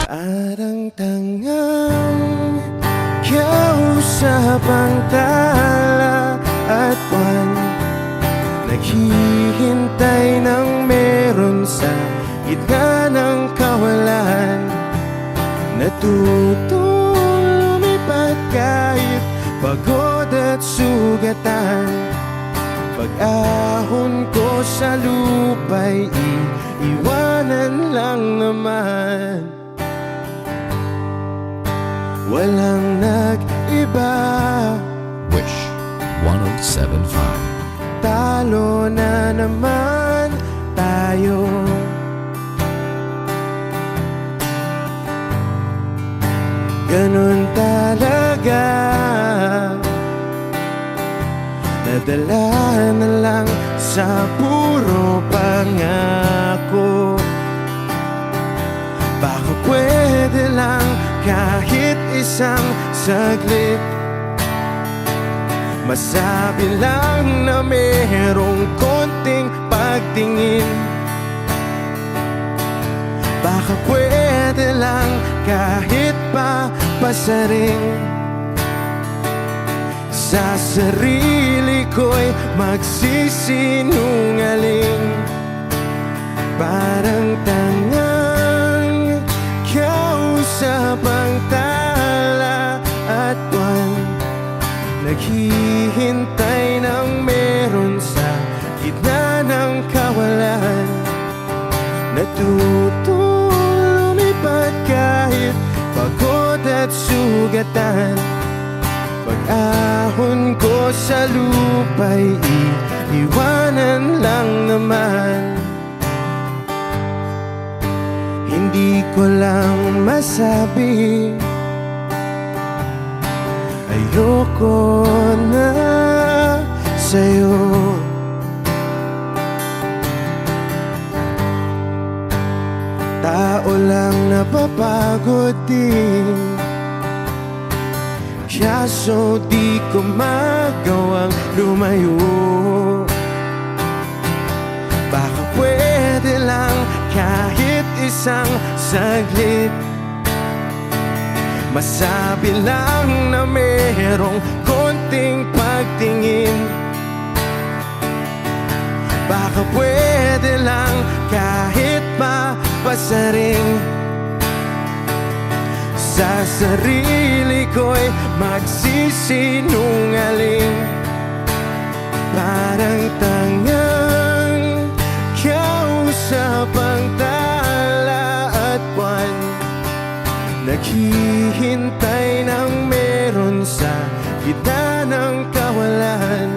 Parang tangang kausap ang tala at buwan, naghihintay ng meron sa gitna ng kawalan. Natutong lumipad kahit pagod at sugatan. Pag-ahon ko sa lupa'y iiwanan lang naman. Walang nag-iba. Wish 107.5. Talo na naman tayo. Ganun talaga. Nadala na lang sa puro pangako. Baka pwede lang kahit isang saglit, masabi lang na merong konting pagtingin. Baka pwede lang kahit pa pasaring. Sa sarili ko'y magsisinungaling. Parang tangang kausap ang tala at buwan, naghihintay ng meron sa gitna ng kawalan. Natutong lumipad kahit pagod at sugatan. Pag-ahon ko sa lupa'y iiwanan lang naman. Hindi ko lang masabi, ayoko na sa'yo. Tao lang napapagod din, kaso di ko magawang lumayo. Baka pwede lang kahit isang saglit, masabi lang na merong konting pagtingin. Baka pwede lang kahit pasaring. Sa sarili ko'y magsisinungaling. Parang tangang kausap ang tala at buwan, naghihintay ng meron sa gitna ng kawalan.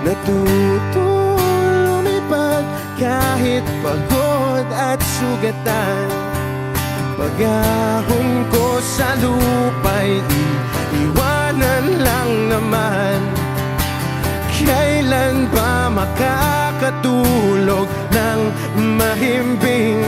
Natutong lumipad kahit pagod at sugatan. Pag-ahon ko sa lupa'y iiwanan lang naman. Kailan ba makakatulog ng mahimbing?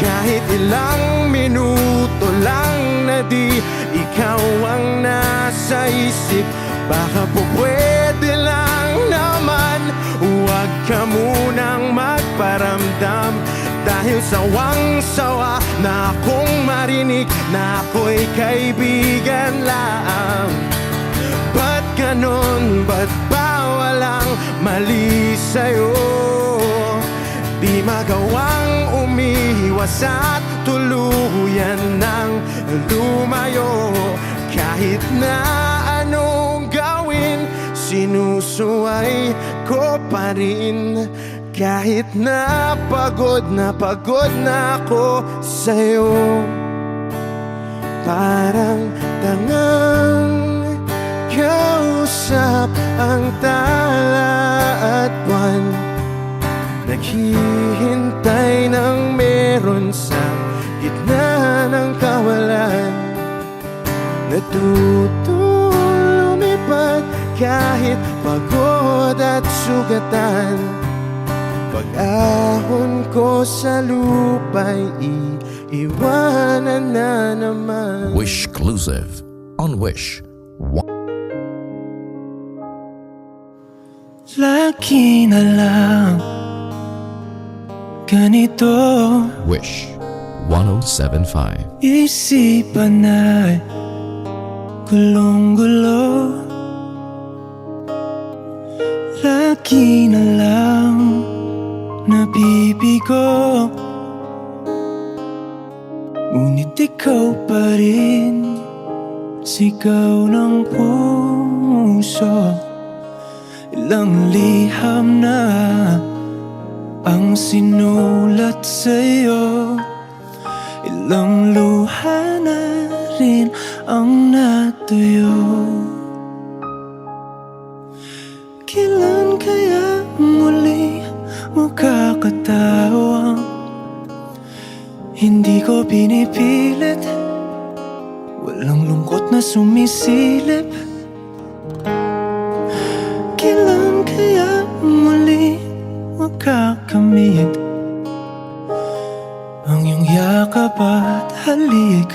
Kahit ilang minuto lang na di ikaw ang nasa isip. Baka po pwede lang naman, huwag ka munang magparamdam. Dahil sawang-sawa na akong marinig na ako'y kaibigan lang. Ba't ganon? Ba't ba walang mali sa'yo? Di magawang umiwas at tuluyan ng lumayo. Kahit na anong gawin, sinusuway ko pa rin. Kahit na pagod na ako sa'yo. Parang tangang kausap ang tala at buwan, naghihintay ng meron sa gitna ng kawalan. Natutong lumipad kahit pagod at sugatan. Pag-ahon ko sa lupa'y iiwanan na naman. Wish Exclusive on Wish. Lagi na lang ganito. Wish 1075. Isipan ay gulong-gulo, lagi na lang nabibigo. Ngunit ikaw pa rin, sigaw ng puso. Ilang liham na ang sinulat sa'yo, ilang luha na rin ang natuyo. Kailan kaya muli makakatawang hindi ko pinipilit, walang lungkot na sumisilip? Kailan kaya muli makakamit ang iyong yakap at halik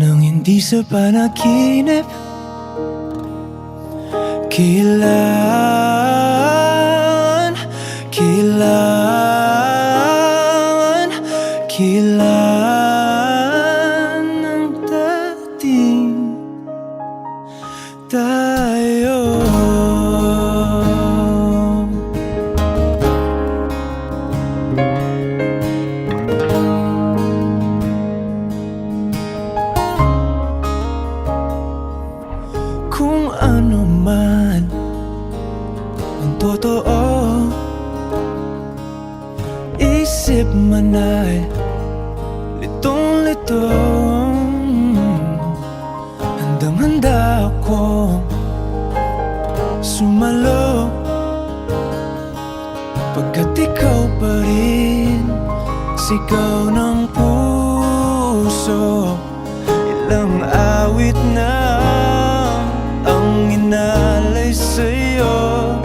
nang hindi sa panaginip? Kailan, kailan, kailan ang dating tayo? Kung ano man ang totoo, isip man ay litong-lito. Handang-handa akong sumalo, pagkat ikaw pa rin, sigaw ng puso. Ilang awit na ang inalay sa'yo,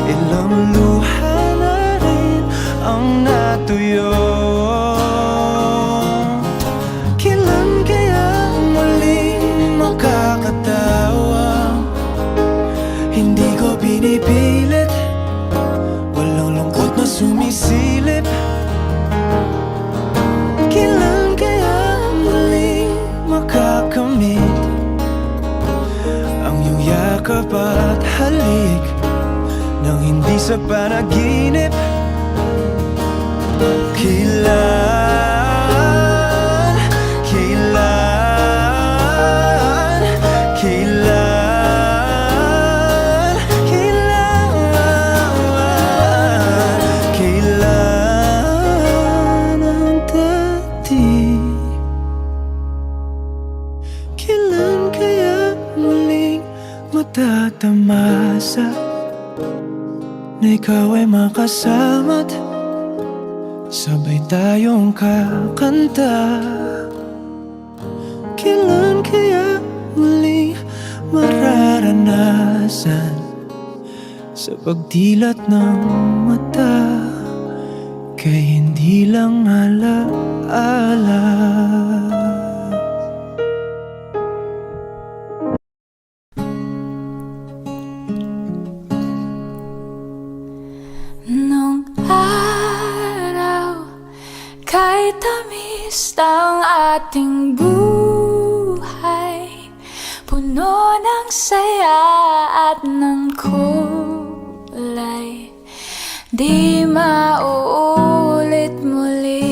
ilang luha na rin ang natuyo. Kailan kaya muling makakatawa? Hindi ko pinipilit, walang lungkot na sumisilip. Kailan kaya muling makakamit ang iyong yakap at halik nang hindi sa panaginip? Kailan, kailan, kailan, kailan, kailan ang dating? Kailan kaya muling matatamasa na ikaw ay makasama't sabay tayong kakanta? Kailan kaya muling mararanasan sa pagdilat ng mata kay hindi lang alaala? Nung araw, kay tamis ng ating buhay, puno ng saya at ng kulay, di mauulit muli.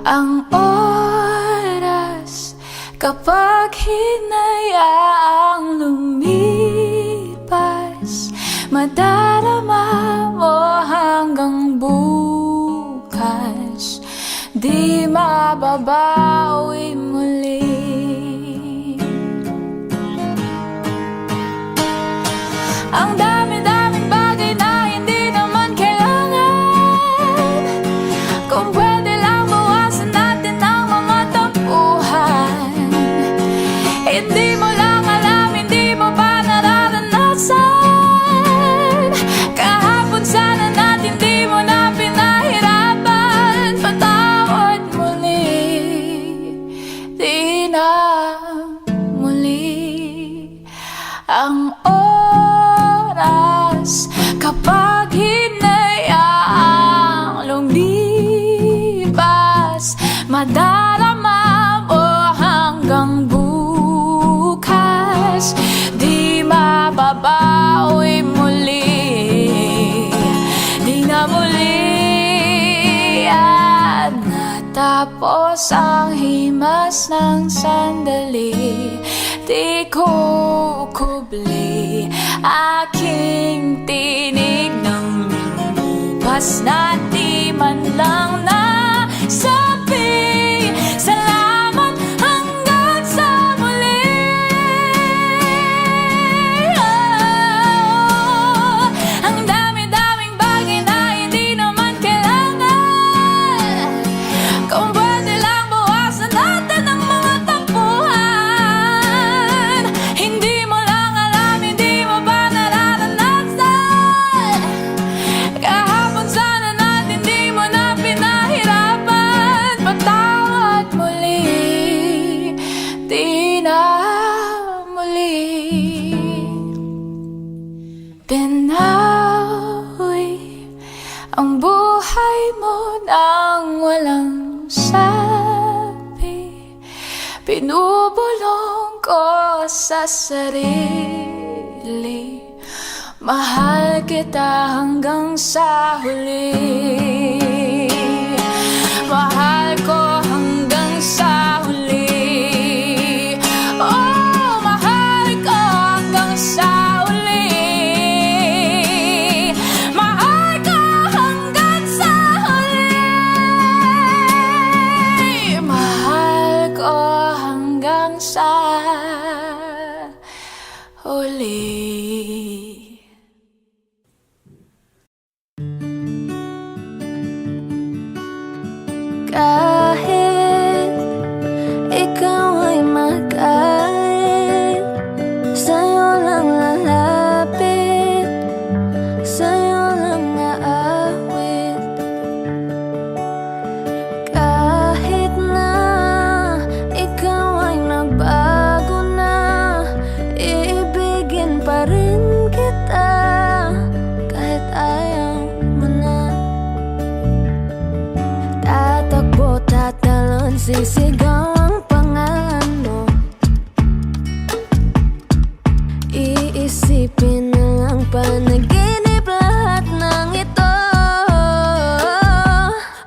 Ang oras kapag hinayaang lumipas, madarama mo hanggang bukas, di mababawi muli. Ang dami-daming bagay na hindi naman kailangan, kung pwede lang bawasan natin ang mga tampuhan. Hindi mo lang alam, hindi mo pa nararanasan. Kahapon sana natin di mo na pinahirapan. Patawad muli, na muli at natapos ang himas ng sandali. Di ko kubli aking tinig ng lumipas na di man lang nasabi salamat hanggang sa muli. Ang dami-daming bagay na hindi naman kailangan. Kung pwede lang bawasan natin ang mga tampuhan. Hindi mo lang alam, hindi mo ba nararanasan? Kahapon sana natin di mo na pinahirapan. Patawad muli, di na muli. Binawi ang buhay mo nang walang sabi. Pinubulong ko sa sarili, mahal kita hanggang sa huli. Mahal ko hanggang sa huli. Oh, mahal ko hanggang sa huli. Mahal ko hanggang sa huli. Mahal ko hanggang sa huli. Kahit ikaw ay magalit, sa'yo lang lalapit, sa'yo lang aawit. Kahit na ikaw ay nagbago na, iibigin pa rin kita kahit ayaw mo na. Tatakbo, tatalon, sisigaw ang pangalan mo. Iisipin na lang panaginip lahat ng ito.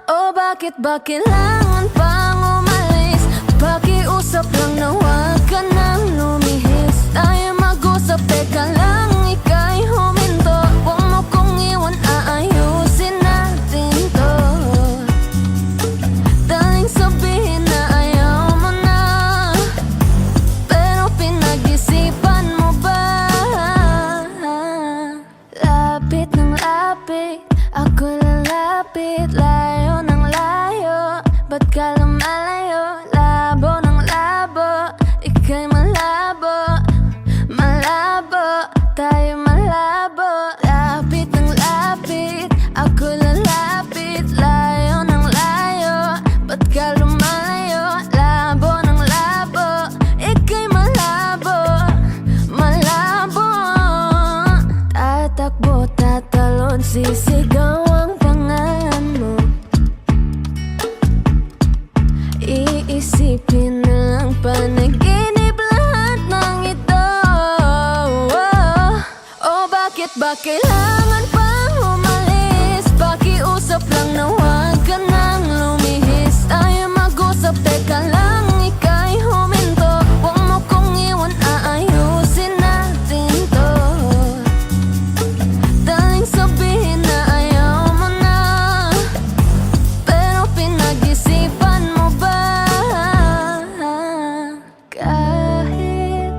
O bakit ba kailangan pang umalis? Pakiusap lang na huwag ka nang lumihis. Tayo mag-usap, teka lang, ika'y huminto. Huwag mo kong iwan, aayusin natin to. Daling sabihin na ayaw mo na, pero pinag-isipan mo ba? Lapit ng lapit, ako lalapit. Layo ng layo, ba't ka lumalayo? Labo ng labo, ika'y malabo. Malabo, tayo malabo. Lapit ng lapit, ako lalapit. Layo ng layo, ba't ka lumalayo? Labo ng labo, ika'y malabo. Malabo. Tatakbo, tatalon, sisigaw ang pangalan mo. Iisipin na lang panaginip lahat ng ito. O bakit ba kailangan pang umalis? Pakiusap lang na huwag ka nang lumihis. Tayo mag-usap, teka lang, ika'y huminto. Huwag mo kong iwan, aayusin natin to. Daling sabihin na ayaw mo na, pero pinag-isipan mo ba? Kahit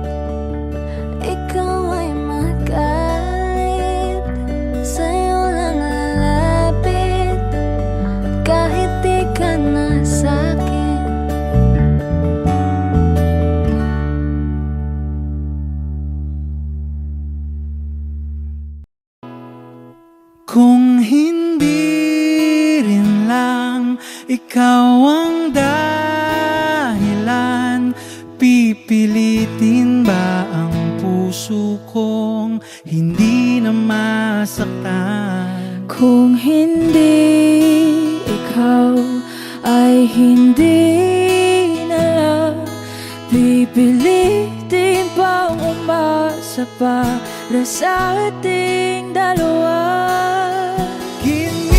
ikaw ay magalit, sa'yo lang lalapit. Kahit di ka na sa'kin. Kung hindi rin lang ikaw ang dahilan, pipilitin ba ang puso kong hindi na masaktan? Kung hindi ikaw ay hindi na lang, pipilitin pang umasa para sa ating dalawa. Ginawa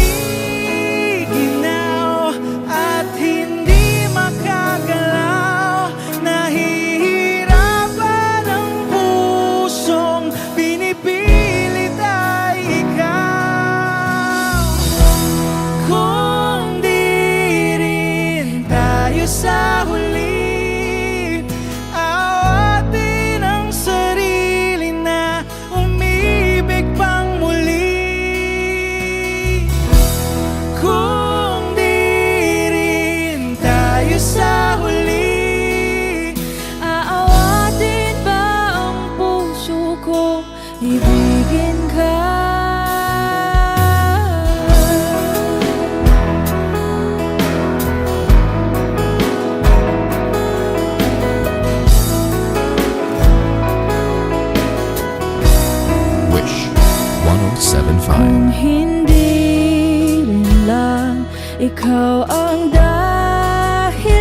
ikaw ang dahilan.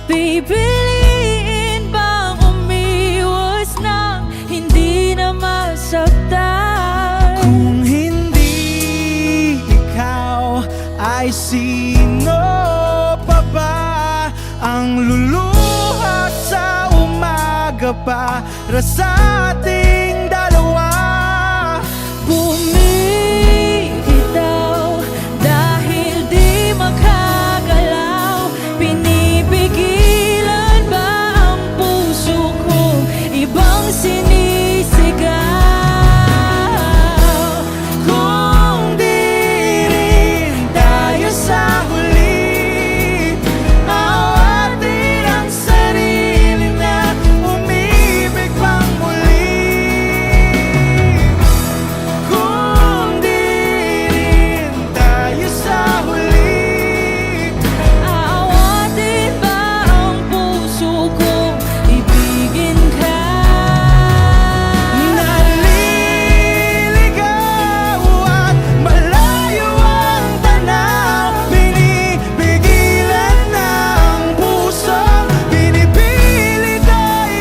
Pipiliin bang umiwas nang hindi na masaktan? Kung hindi ikaw, ay sino pa ba ang luluha sa umaga para sa ating dalawa? Bumibitaw dahil di makagalaw. Pinipigilan ba ang puso ko ibang sinisigaw? Kung di rin tayo sa huli, awatin ang sarili na umibig pang muli. Kung di rin tayo sa huli, Aawatin ba ang puso ko ibigin ka? naliligaw at malayo ang tanaw. Pinipigilan ng puso, pinipilit ay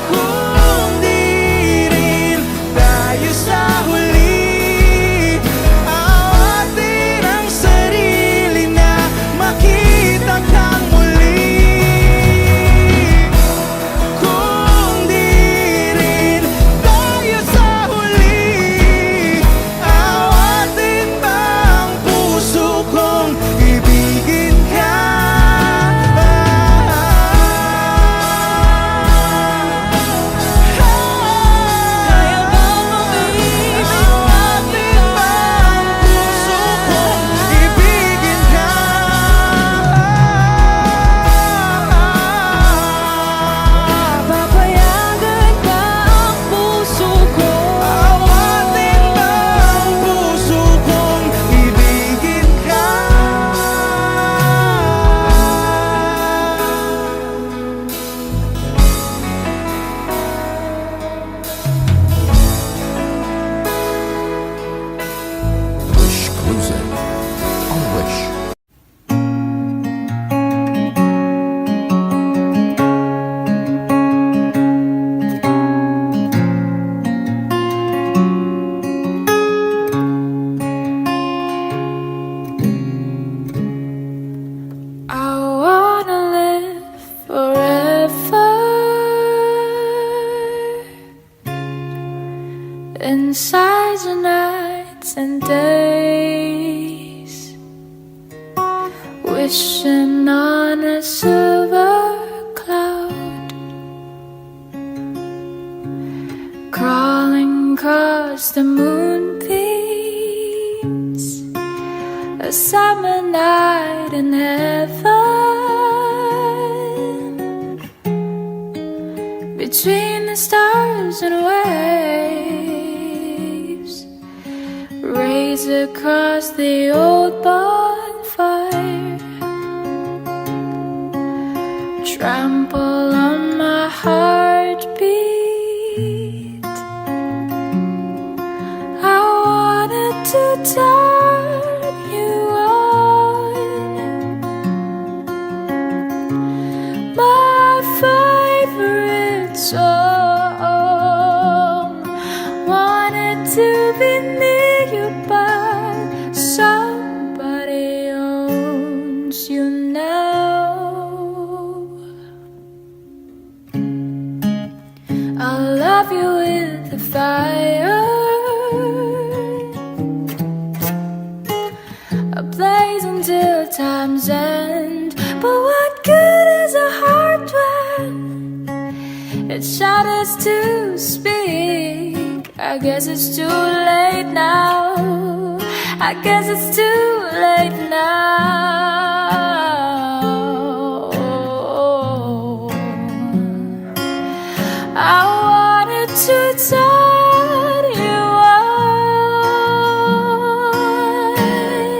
Kung di rin tayo sa huli, awatin ang sarili na makita kang muli. Kung di rin tayo sa huli, awatin ba ang puso kong ibigin ka? Kaya bang umibig Awatin ba ang puso kong ibigin ka? Papayagan ba ang puso ko? Awatin ba ang puso kong ibigin ka? Wish Exclusive on Wish. I wanna live forever inside the nights and days, wishing on a silver cloud, crawling across the moonbeams, a summer night in heaven, between the stars and waves, rays across the old bonfire, trample on my heartbeat. I wanted to turn you on, my favorite song. Wanted to be near you, but somebody owns you now. I'll love you with the fire, ablaze until time's end. But what good is a heart when it shatters to speak? I guess it's too late now. I guess it's too late now. I wanted to turn you on,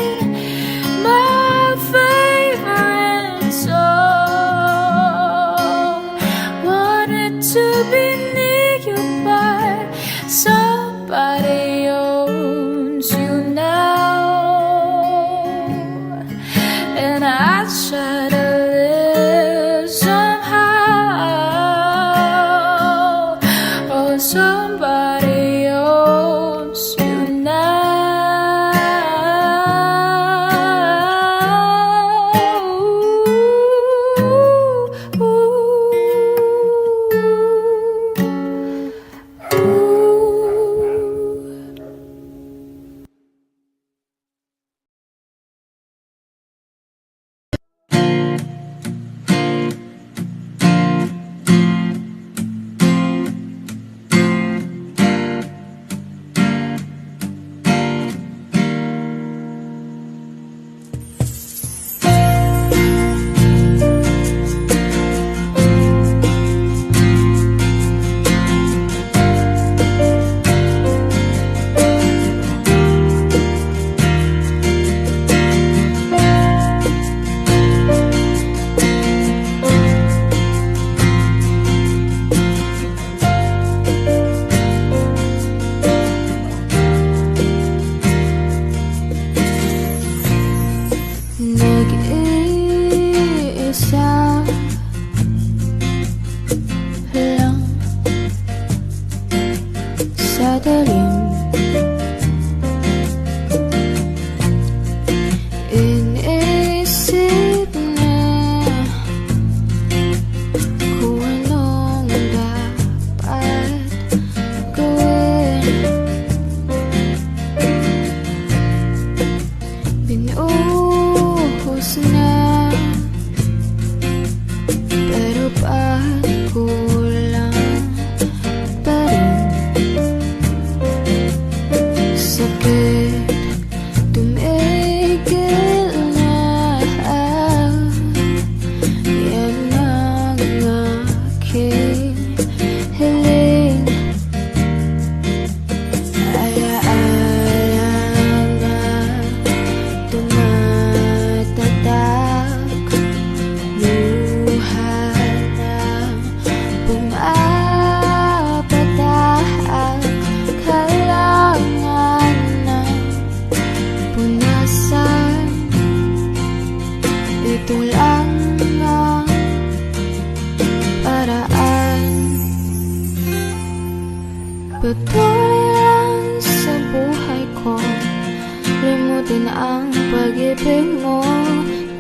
limutin ang pag-ibig mo.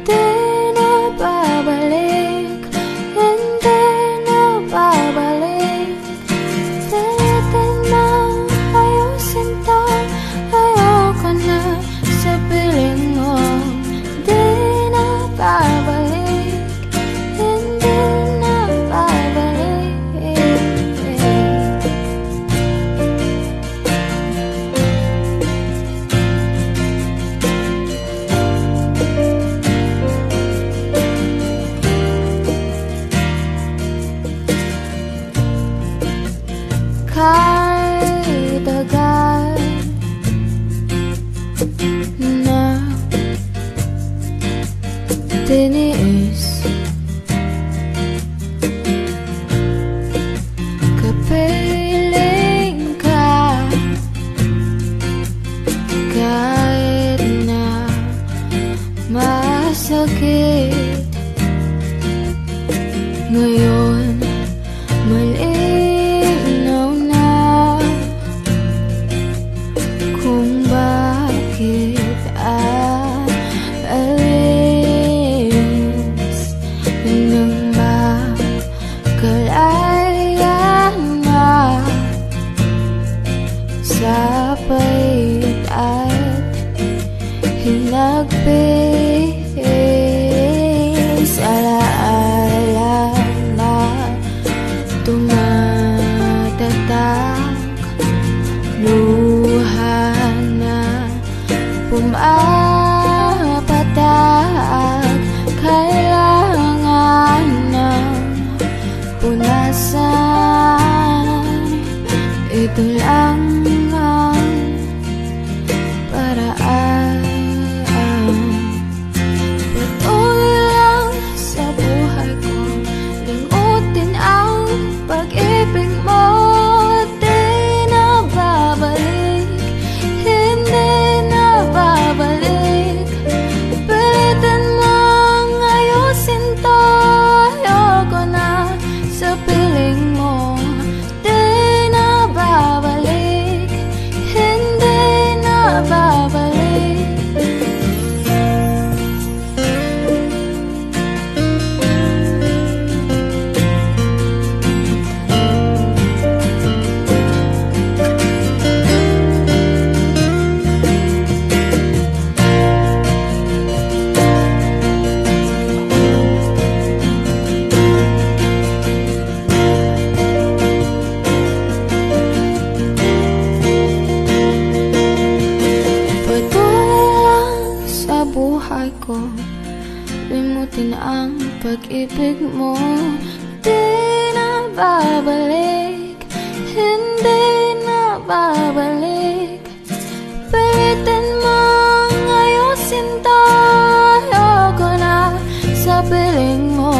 Di na babalik, hindi na babalik. Pilitin mo ayusin to, ayoko na sa piling mo. Di na babalik, hindi na babalik. Kahit agad na tiniis, kapiling ka, kahit na masakit. Ngayon malinaw na kung bakit aalis nang makalaya na sa pait at hinagpis. Alaala na tumatatak, luha na pumapatak. Kailangan ng punasan, ito lang ang paraan. Patuloy lang sa buhay ko, limutin ang pag-ibig mo. Di na babalik, hindi na babalik. Pilitin mong ayusin to, ayoko na sa piling mo. Di na babalik, hindi na babalik. Patuloy lang sa buhay ko, limutin ang pag-ibig mo. Di na babalik, hindi na babalik. Pilitin mong ayusin to, ayoko na sa piling mo.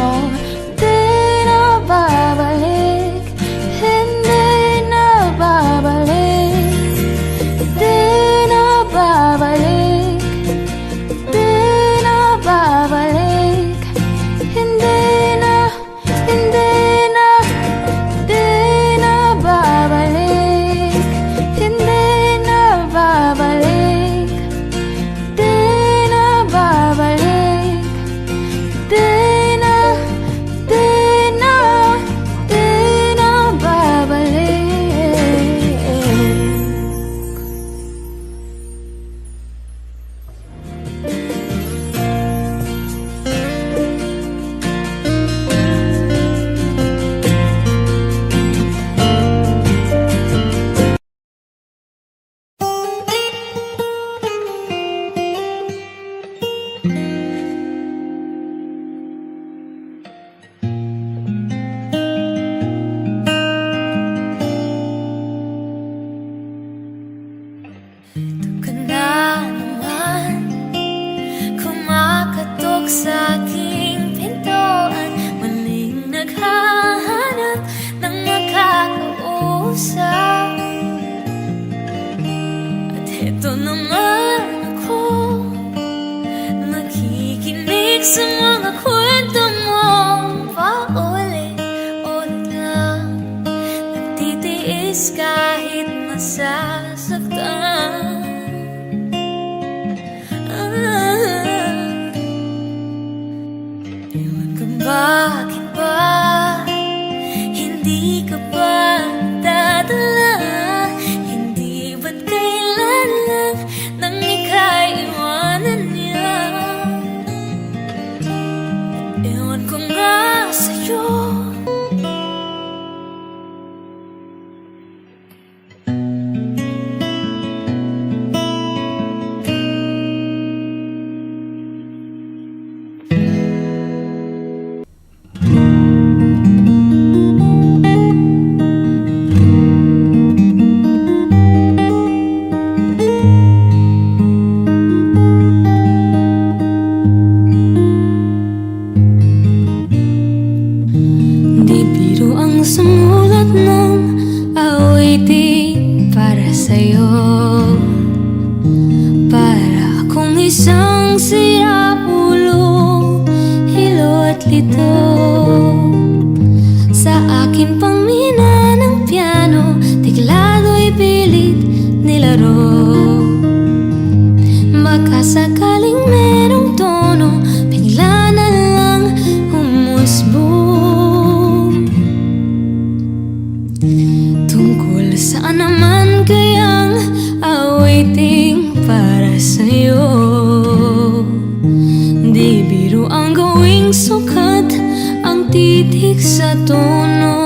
Di na babalik, hindi na babalik. Di na babalik, di na babalik. Hindi na, hindi na, di na babalik. Hindi na babalik, isang sira ulo, hilo at lito. Sa akin pang mina ng piano, teklado'y pilit nilaro. Baka sakaling merong tono, bigla na lang humusbong. Tungkol saan naman kayang awiting para sa'yo? Di biro ang gawing sukat, ang titik sa tono.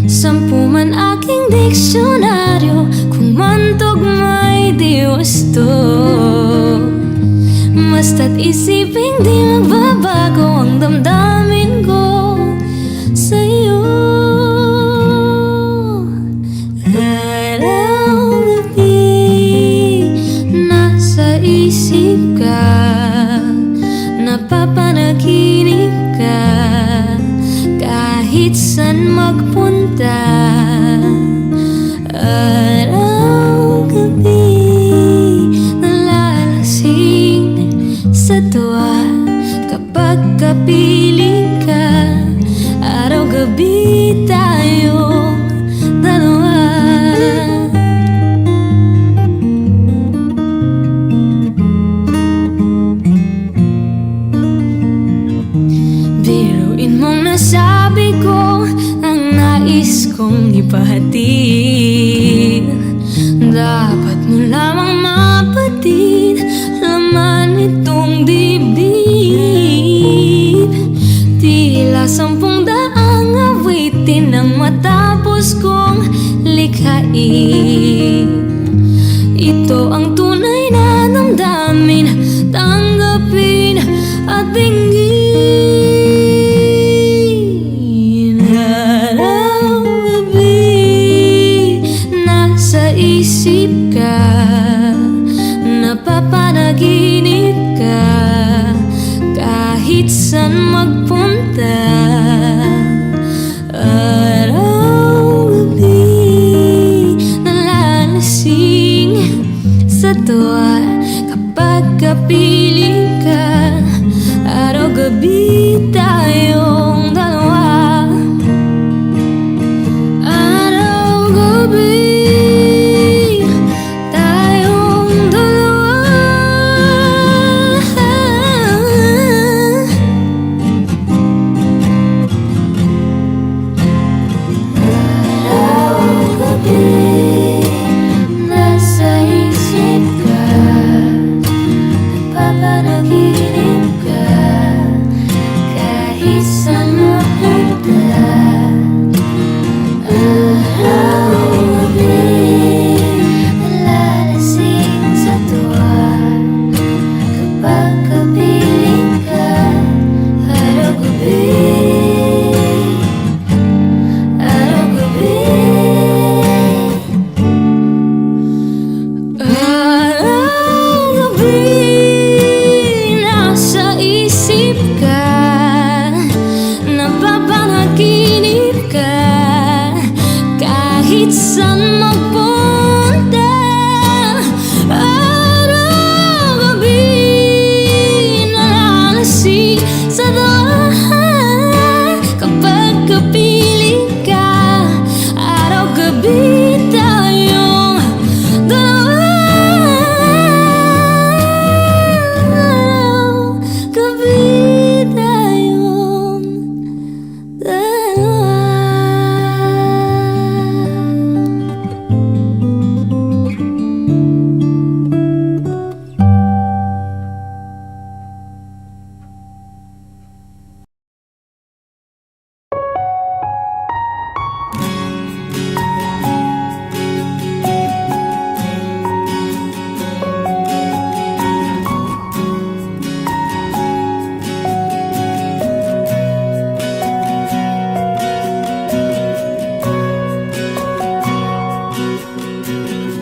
10 man aking diksyonaryo, kung mantog may di gusto. Basta't isiping di magbabago ang damdamin ko sa'yo. Araw-gabi nasa isip ka, napapanaginip ka, kahit saan magpunta. Araw-gabi nalalasing sa tuwa kapag kapiling ka. Araw-gabi tayong dalawa. Biruin mong nasabi ko ang nais kong ipahatid. Dapat mo lamang mapatid laman itong dibdib. Tila 10 daang awitin ang matapos kong likhain. Ito ang tunay na damdamin, tanggapin at dinggin. Araw-gabi nasa isip ka, napapanaginip ka, kahit saan magpunta. Araw-gabi nalalasing sa tuwa kapag kapiling ka. Araw-gabi tayong dalawa. Araw-gabi tayong dalawa. Araw-gabi nasa isip ka, napapanaginip ka, kahit saan mapunta. Araw-gabi nalalasing sa tuwa kapag kapiling ka. Araw-gabi, araw-gabi. Araw-gabi nasa isip ka, napapanaginip ka, kahit saan magpunta. Araw-gabi nalalasing sa tuwa kapag kapiling ka. Araw-gabi tayong dalawa. Araw-gabi tayong dalawa.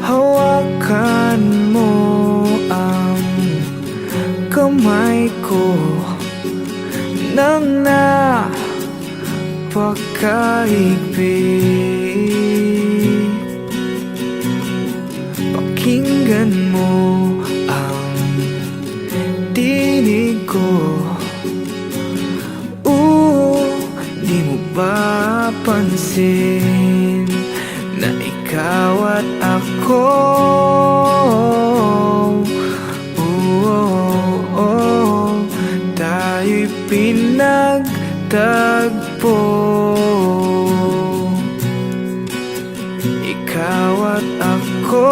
Hawakan mo ang kamay ko nang napakaigpit. Pakinggan mo papansin na ikaw at ako. Tayo'y pinagtagpo. Ikaw at ako.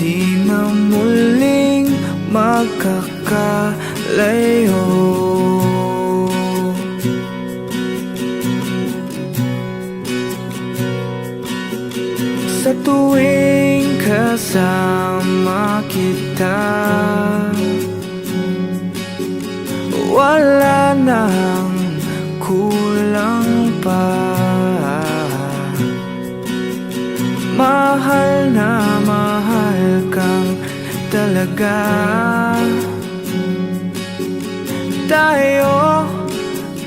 Di na muling magkakalayo. Sa tuwing kasama kita, wala nang kulang pa. Mahal na mahal kang talaga. Tayo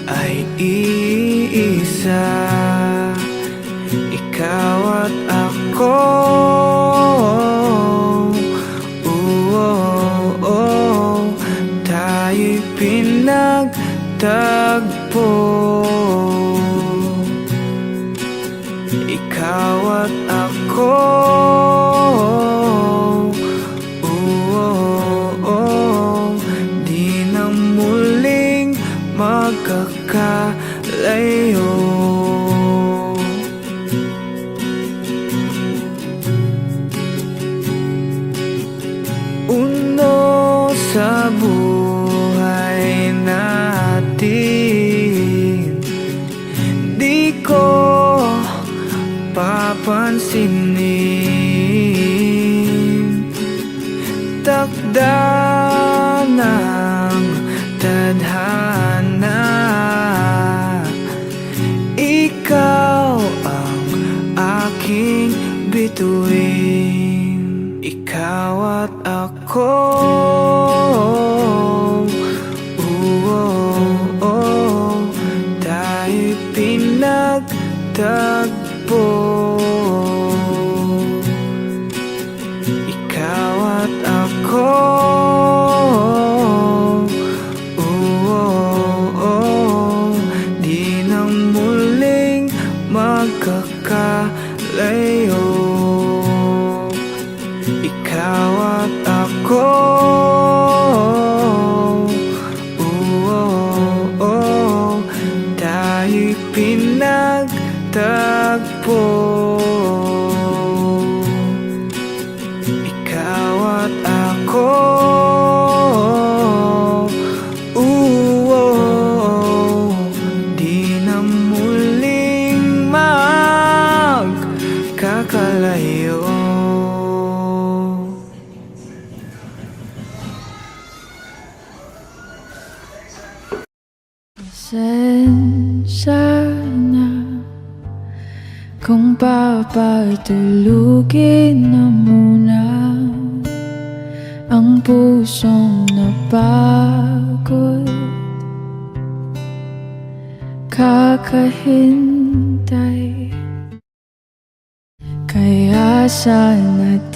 ay iisa, ikaw at ako. Tayo'y pinagtagpo. Ikaw at ako. Di na muling magkakalayo. Uno sa buhay natin, di ko papansinin. Takda ng tadhana, ikaw ang aking bituin. Ikaw at ako. Tayo'y pinagtagpo. Ikaw at ako. Di na muling magkakalayo. Ikaw at ako. Tayo'y pinagtagpo. Ikaw at ako. Di na muling magkakalayo. Pasensya na kung papatulugin na muna ang pusong napagod. Kakahintay, kaya sa natitirang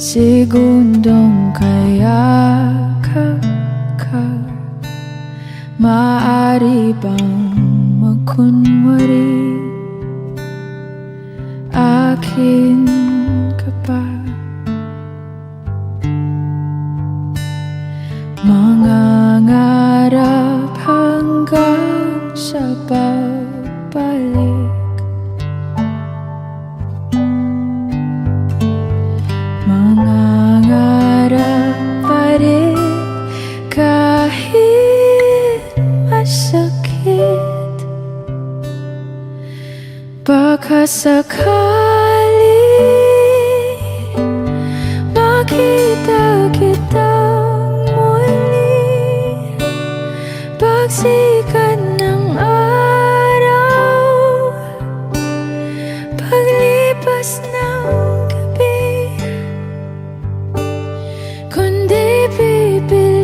segundong kayakap ka, maaari bang magkunwari akin ka pa? Mangangarap hanggang sa pagbalik, mangangarap pa rin kahit masakit. Baka sakali makita kitang muli pagsikat ng araw, paglipas ng gabi. Kundi pipilitin,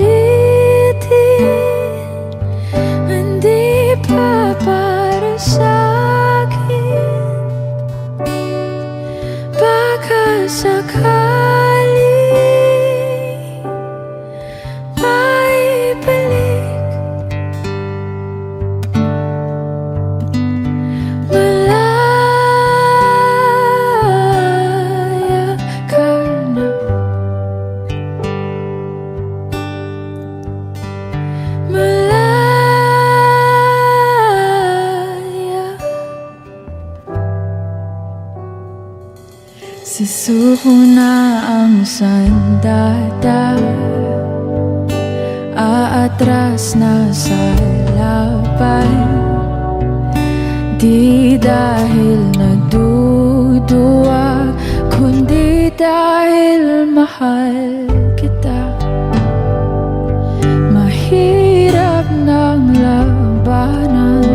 hindi pa para sa'kin. Baka sakali Susuko na ang sandata, aatras na sa laban. Di dahil naduduwa, kundi dahil mahal kita. Mahirap ng labanan,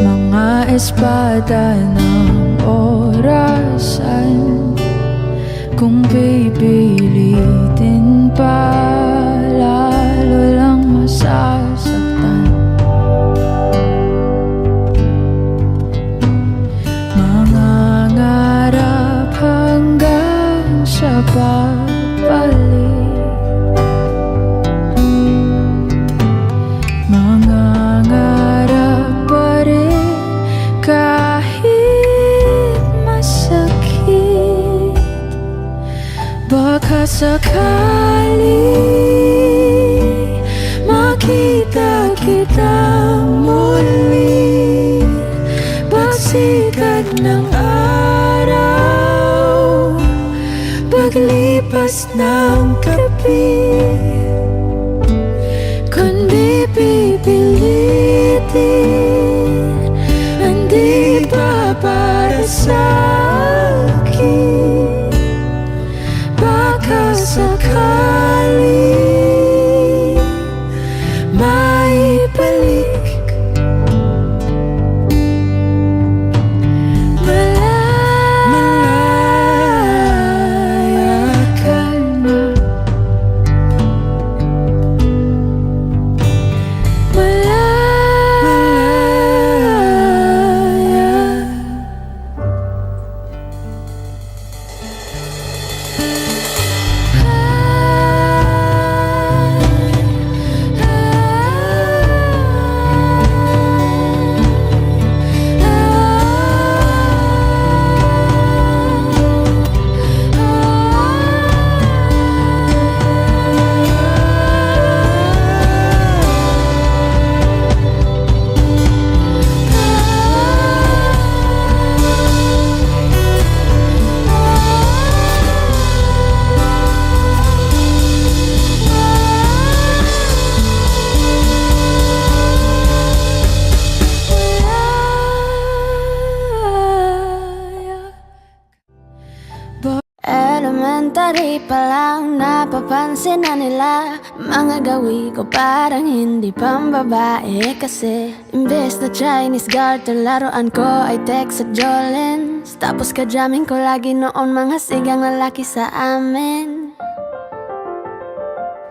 mga espada ng orasan. Kung pipilitin pa, lalo lang masasaktan. Mangangarap hanggang sa pagbalik, mangangarap pa rin kahit masakit. Baka sakali makita kita muli, pagsikat ng araw, paglipas ng gabi. Kundi pipilitin, hindi pa para sa akin. Baka sakali maibalik. Malaya ka na, elementary pa lang napapansin na nila mga gawi ko parang hindi pambabae. Kasi imbes na Chinese garter, laruan ko ay Tex at Jolens. Tapos ka-jamming ko lagi noon mga sigang lalaki sa amin.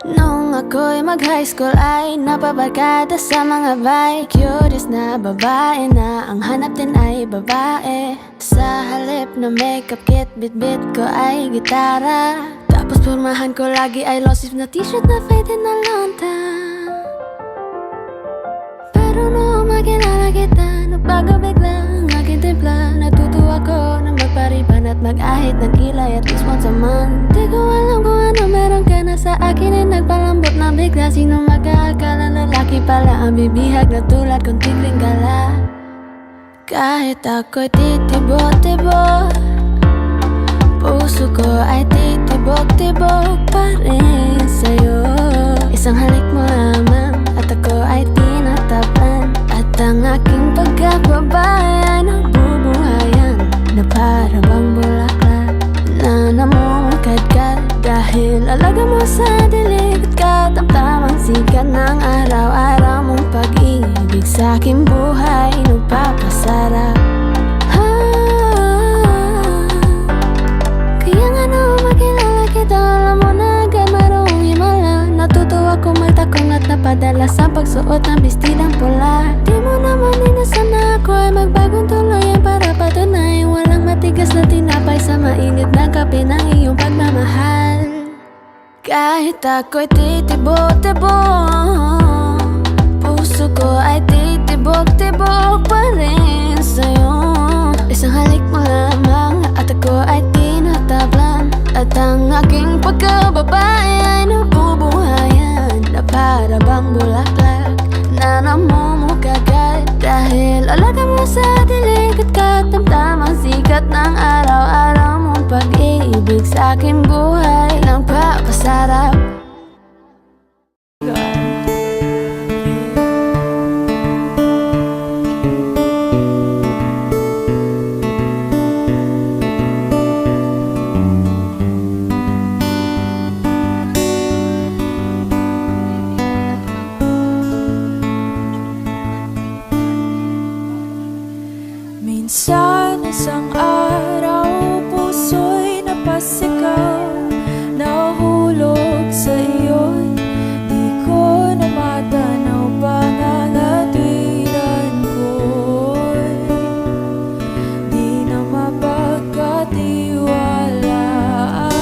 Nung ako'y mag-high school ay napabarkada sa mga bike. Curious na babae na ang hanap din ay babae. Sa halip na makeup kit, bit-bit ko ay gitara. Tapos pormahan ko lagi ay low sleeve na t-shirt na faded na lonta. Pero noong makilala kita, nabago bigla ang aking timpla. Natutuwa ko na magpariban at mag-ahit ng kilay at least once a month. Di ko alam kung ano meron ka na sa akin ay nagpalambot na bigla. Sino mag-aakala lalaki pala ang bibihag na tulad kong tigling gala. Kahit ako'y titibok-tibok, puso ko ay titibok-tibok pa rin sa'yo. Isang halik mo lamang at ako ay tinatapan. At ang aking pagkababay ay nagbubuhayan na para bang bulaklak na namumukadkad. Dahil alaga mo sa dilig at katamtamang sikat ng araw-araw mong pag-ibig sa aking buhay nagpapasarap. Kaya nga nung makilala kita, alam mo na agad marunong himala. Natutuwa kong magtakong at napadala sa pagsuot ng bestidang pula. Di mo naman inasan na ako ay magbagong tuluyan para patunay walang matigas na tinapay sa mainit na kape ng iyong pagmamahal. Kahit ako'y titibok-tibok, puso ko ay titibok-tibok pa rin sa'yo. Isang halik mo lamang at ako ay tinatablan. At ang aking pagkababay ay nabubuhayan na para bang bulaklak na namumukagad. Dahil alaga mo sa dilig at katamtamang sikat ng araw-araw sarap. Minsan isang araw, puso'y napasigaw, nahulog sa iyo'y di ko na matanaw. Pangangatwiran ko'y di na mapagkatiwalaan.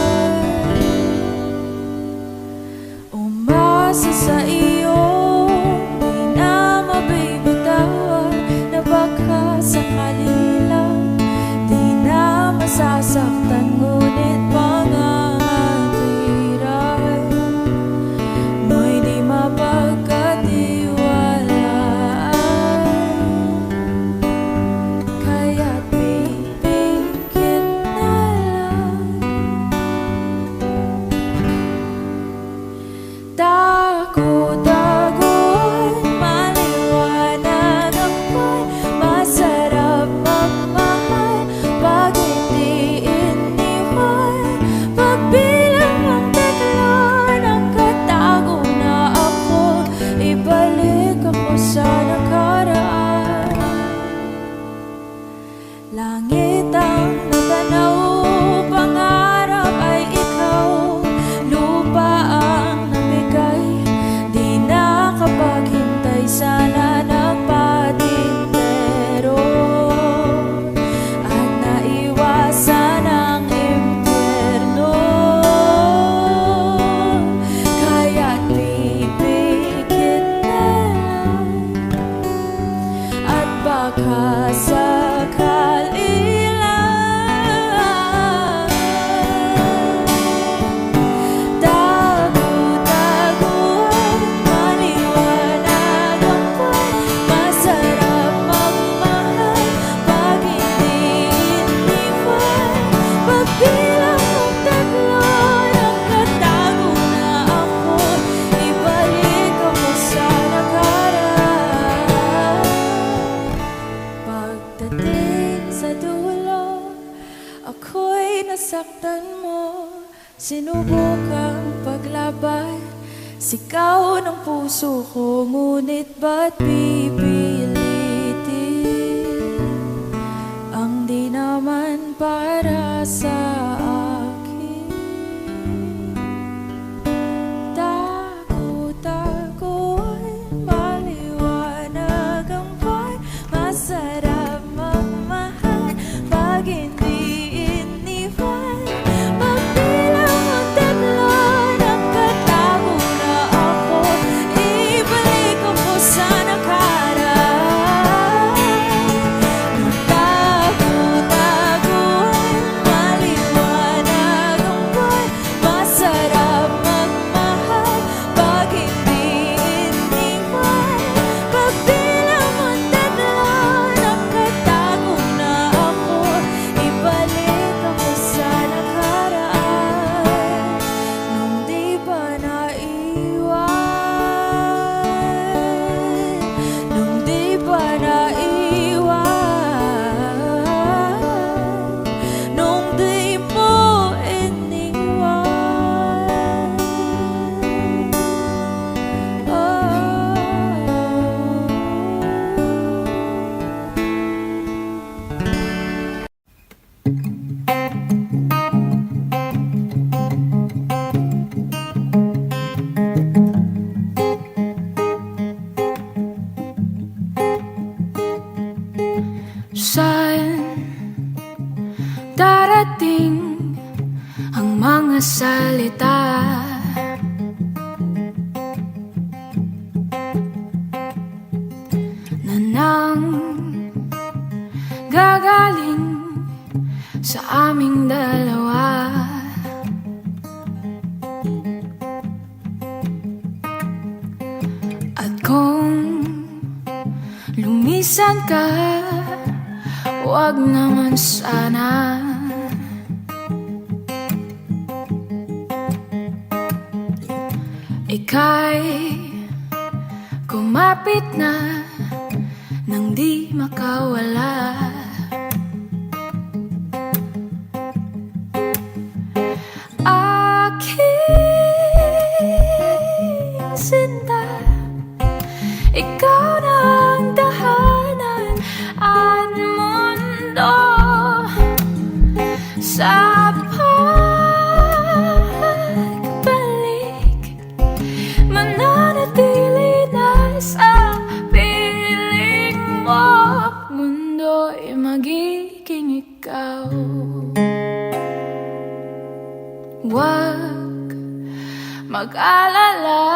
Umasa sa iyo, di na mabibitawan, na baka sakali lang di na masasaktan. Ngunit pangangatwiran mo'y di mapagkatiwalaan. Kaya't pipigit na lang. Takot-takot, maliwanag ako'y masarap magmahal. Pag hindi iniwan, pagbilang ang tatlo, nakatago na ako. Ibalik ako sa nakaraan. Langit ang natanaw, pangarap ay ikaw. Lupa ang namigay, di nakapaghintay. Sana nagpatintero at naiwasan ang impyerno. Kaya't pipikit na lang, at baka sakali lang. Tago-taguan, maliwanag ang buwan, masarap magmahal. Pag hindi iniwan, pagbilang ang tatlo, nakatago na ako. Ibalik ako sa nakaraan. Pagdating sa dulo, ako'y nasaktan mo. Sinubukang paglaban, sigaw ng puso ko. Ngunit ba't pipilitin ang di naman para sa akin? Tago-taguan, maliwanag ang buwan, masarap magmahal. Pag hindi iniwan, pagbilang ang tatlo, nakatago na ako. Ibalik ako sa nakaraan. Tago-taguan, maliwanag ang buwan, masarap magmahal. Pag hindi iniwan, pagbilang ang tatlo, nakatago na ako. Ibalik ako sa nakaraan, nung di pa naiwan, nung di pa naiwan, nung di mo iniwan. Saan darating ang mga salita na nang gagaling sa aming dalawa? At kung lumisan ka, wag naman sana. ika'y kumapit na nang di makawala. Aking sinta, ikaw na ang tahanan at mundo. Sa pagbalik, mananatili na sa piling mo. Mundo'y magiging ikaw. Huwag mag-alala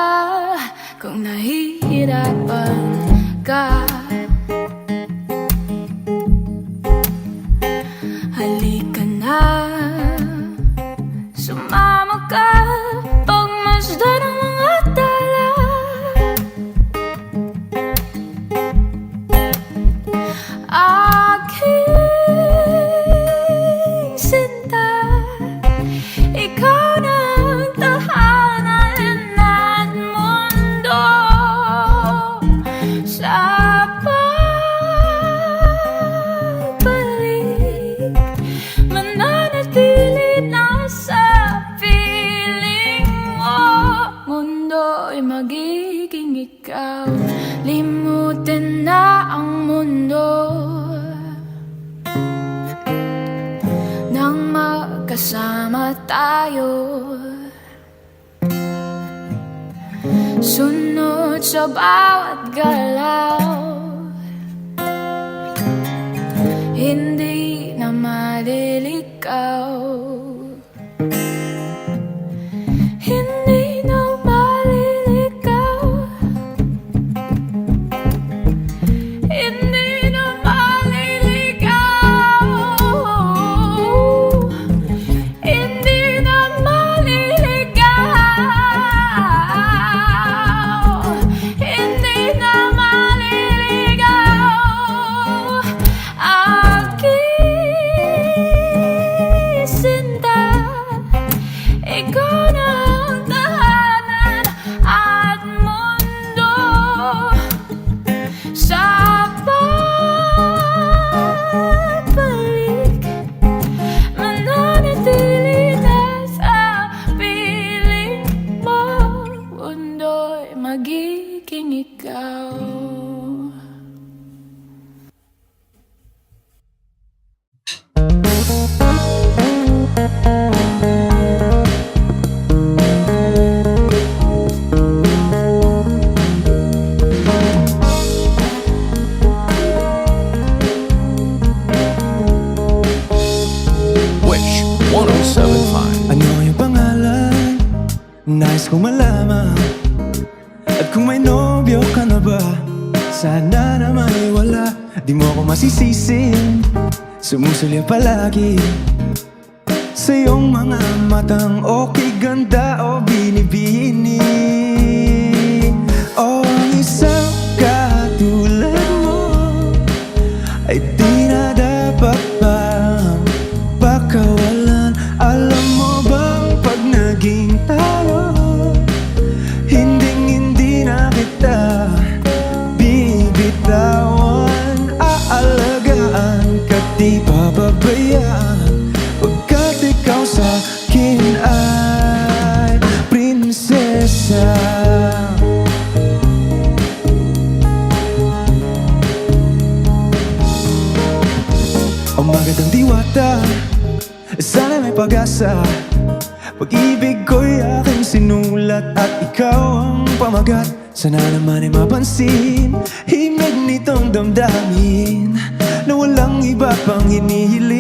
kung nahihirapan ka. Halika na, sumama ka, pagmasdan ang mga tala. Aking sinta, ikaw na ang tahanan at mundo. Sa pagbalik, mananatili na sa piling mo. Mundo'y magiging ikaw. Limutin na ang mundo nang magkasama tayo. Sunod sa bawat galaw, hindi na malilikaw. Hindi na malilikaw. Hindi na maliligaw. Hindi na maliligaw. Hindi na maliligaw. Aking sinta, ikaw na ang tahanan at mundo. Sa pagbalik, mananatili na sa piling mo. Mundo'y magiging ikaw. Wish 1075. Ano yung pangalan? Nais kong malaman. At kung may nobyo ka na ba, sana na maiwala. Di mo ako masisisin, sumusulya palagi sa iyong mga matang okay ganda o binibini. O ang isang katulad mo ay di na dapat pang pakawalan. Alam mo bang pag naging tayo, hindi na kita bibitawan. Aalagaan ka, di pababayaan, pagkat ikaw sa akin ay prinsesa. Ang magandang diwata, sana may pag-asa. Pag-ibig ko'y aking sinulat at ikaw ang pamagat. Sana naman ay mapansin himig nitong damdamin na walang iba pang hinihiling.